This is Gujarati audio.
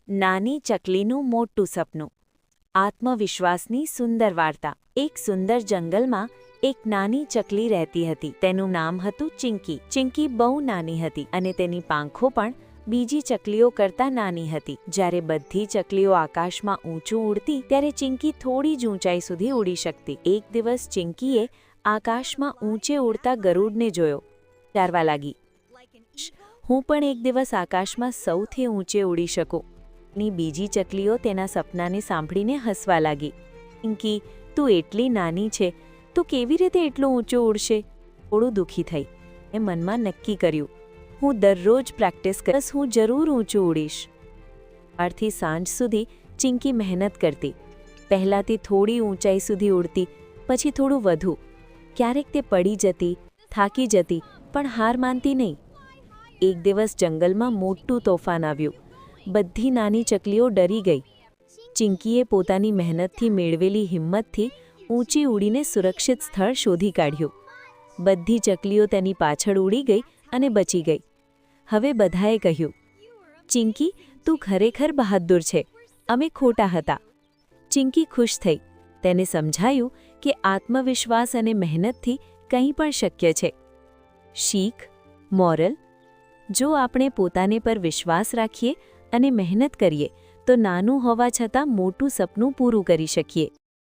નાની ચકલીનું મોટું સપનું. આત્મવિશ્વાસની સુંદર વાર્તા. એક સુંદર જંગલમાં એક નાની ચકલી રહેતી હતી. તેનું નામ હતું ચિંકી. ચિંકી બહુ નાની હતી અને તેની પાંખો પણ બીજી ચકલીઓ કરતાં નાની હતી. જ્યારે બધી ચકલીઓ આકાશમાં ઊંચું ઉડતી ત્યારે ચિંકી થોડી જ ઊંચાઈ સુધી ઉડી શકતી. એક દિવસ ચિંકીએ આકાશમાં ઊંચે ઉડતા ગરુડને જોયો. વિચારવા લાગી, હું પણ એક દિવસ આકાશમાં સૌથી ઊંચે ઉડી શકું. ની બીજી ચકલીઓ તેના સપનાને સાંભળીને હસવા લાગી. ચિંકી, તું એટલી નાની છે, તું કેવી રીતે એટલું ઊંચું ઉડશે? થોડું દુઃખી થઈ. એ મનમાં નક્કી કર્યું, હું દરરોજ પ્રેક્ટિસ કરીશ, હું જરૂર ઊંચું ઉડીશ. સવારથી સાંજ સુધી ચિંકી મહેનત કરતી. પહેલાંથી થોડી ઊંચાઈ સુધી ઉડતી, પછી થોડું વધુ. ક્યારેક તે પડી જતી, થાકી જતી, પણ હાર માનતી નહીં. એક દિવસ જંગલમાં મોટું તોફાન આવ્યું. બધી નાની ચકલીઓ ડરી ગઈ. ચિંકીએ પોતાની મહેનતથી મેળવેલી હિંમતથી ઊંચી ઉડીને સુરક્ષિત સ્થળ શોધી કાઢ્યું. બધી ચકલીઓ તેની પાછળ ઉડી ગઈ અને બચી ગઈ. હવે બધાએ કહ્યું, ચિંકી, તું ખરેખર બહાદુર છે, અમે ખોટા હતા. ચિંકી ખુશ થઈ. તેને સમજાયું કે આત્મવિશ્વાસ અને મહેનતથી કંઈ પણ શક્ય છે. શીખ, મોરલ: જો આપણે પોતાને પર વિશ્વાસ રાખીએ અને મહેનત કરીએ તો નાનું હોવા છતાં મોટું સપનું પૂરું કરી શકીએ.